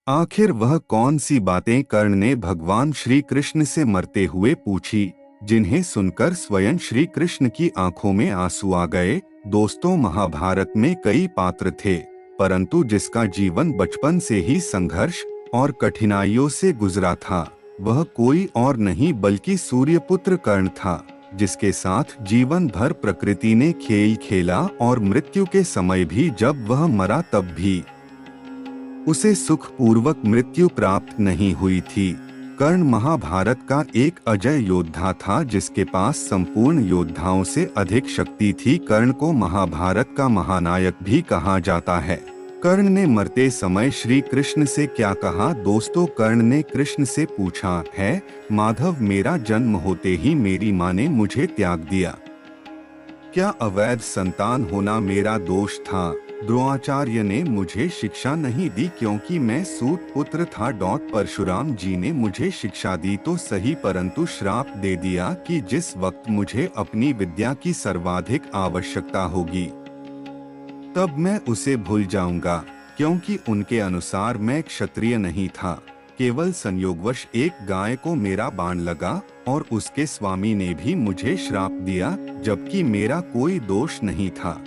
आखिर वह कौन सी बातें कर्ण ने भगवान श्री कृष्ण से मरते हुए पूछी, जिन्हें सुनकर स्वयं श्री कृष्ण की आंखों में आंसू आ गए। दोस्तों, महाभारत में कई पात्र थे, परंतु जिसका जीवन बचपन से ही संघर्ष और कठिनाइयों से गुजरा था, वह कोई और नहीं बल्कि सूर्यपुत्र कर्ण था, जिसके साथ जीवन भर प्रकृति ने खेल खेला और मृत्यु के समय भी जब वह मरा तब भी उसे सुखपूर्वक मृत्यु प्राप्त नहीं हुई थी। कर्ण महाभारत का एक अजय योद्धा था, जिसके पास संपूर्ण योद्धाओं से अधिक शक्ति थी। कर्ण को महाभारत का महानायक भी कहा जाता है। कर्ण ने मरते समय श्री कृष्ण से क्या कहा? दोस्तों, कर्ण ने कृष्ण से पूछा है, माधव, मेरा जन्म होते ही मेरी माँ ने मुझे त्याग दिया। क्या अवैध संतान होना मेरा दोष था? द्रोणाचार्य ने मुझे शिक्षा नहीं दी क्योंकि मैं सूत पुत्र था। परशुराम जी ने मुझे शिक्षा दी तो सही, परंतु श्राप दे दिया कि जिस वक्त मुझे अपनी विद्या की सर्वाधिक आवश्यकता होगी तब मैं उसे भूल जाऊंगा, क्योंकि उनके अनुसार मैं क्षत्रिय नहीं था। केवल संयोगवश एक गाय को मेरा बाण लगा और उसके स्वामी ने भी मुझे श्राप दिया, जबकि मेरा कोई दोष नहीं था।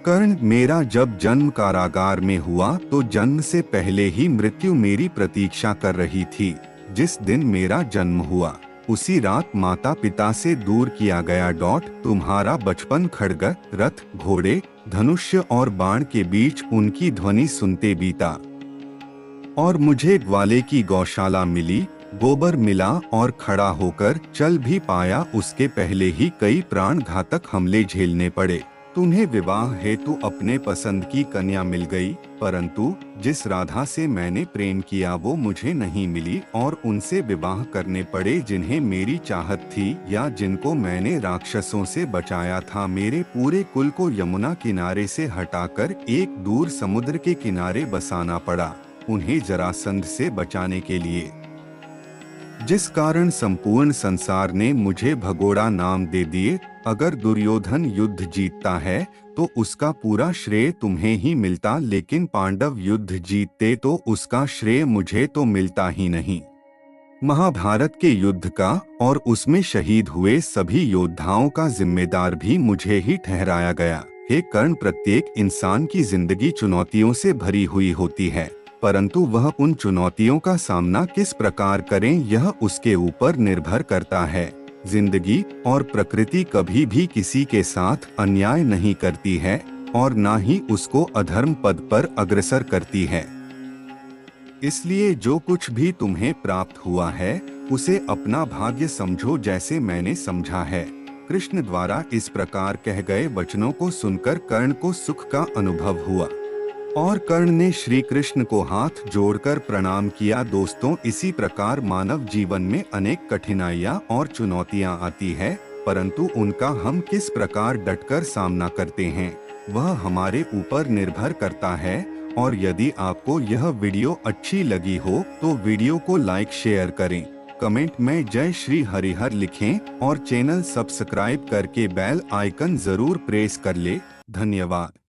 कर्ण, मेरा जब जन्म कारागार में हुआ तो जन्म से पहले ही मृत्यु मेरी प्रतीक्षा कर रही थी। जिस दिन मेरा जन्म हुआ उसी रात माता पिता से दूर किया गया। तुम्हारा बचपन खड्ग, रथ, घोड़े, धनुष्य और बाण के बीच उनकी ध्वनि सुनते बीता और मुझे ग्वाले की गौशाला मिली, गोबर मिला और खड़ा होकर चल भी पाया। उसके पहले ही कई प्राण घातक हमले झेलने पड़े। तुम्हें विवाह हेतु अपने पसंद की कन्या मिल गई, परंतु जिस राधा से मैंने प्रेम किया वो मुझे नहीं मिली और उनसे विवाह करने पड़े जिन्हें मेरी चाहत थी या जिनको मैंने राक्षसों से बचाया था। मेरे पूरे कुल को यमुना किनारे से हटाकर एक दूर समुद्र के किनारे बसाना पड़ा, उन्हें जरासंध से बचाने के लिए, जिस कारण संपूर्ण संसार ने मुझे भगोड़ा नाम दे दिए। अगर दुर्योधन युद्ध जीतता है तो उसका पूरा श्रेय तुम्हें ही मिलता, लेकिन पांडव युद्ध जीतते तो उसका श्रेय मुझे तो मिलता ही नहीं। महाभारत के युद्ध का और उसमें शहीद हुए सभी योद्धाओं का जिम्मेदार भी मुझे ही ठहराया गया। हे कर्ण, प्रत्येक इंसान की जिंदगी चुनौतियों से भरी हुई होती है, परंतु वह उन चुनौतियों का सामना किस प्रकार करें यह उसके ऊपर निर्भर करता है। जिंदगी और प्रकृति कभी भी किसी के साथ अन्याय नहीं करती है और ना ही उसको अधर्म पद पर अग्रसर करती है। इसलिए जो कुछ भी तुम्हें प्राप्त हुआ है उसे अपना भाग्य समझो, जैसे मैंने समझा है। कृष्ण द्वारा इस प्रकार कह गए वचनों को सुनकर कर्ण को सुख का अनुभव हुआ और कर्ण ने श्री कृष्ण को हाथ जोड़कर प्रणाम किया। दोस्तों, इसी प्रकार मानव जीवन में अनेक कठिनाइयां और चुनौतियां आती है, परंतु उनका हम किस प्रकार डटकर सामना करते हैं वह हमारे ऊपर निर्भर करता है। और यदि आपको यह वीडियो अच्छी लगी हो तो वीडियो को लाइक शेयर करें, कमेंट में जय श्री हरिहर लिखें और चैनल सब्सक्राइब करके बेल आइकन जरूर प्रेस कर ले। धन्यवाद।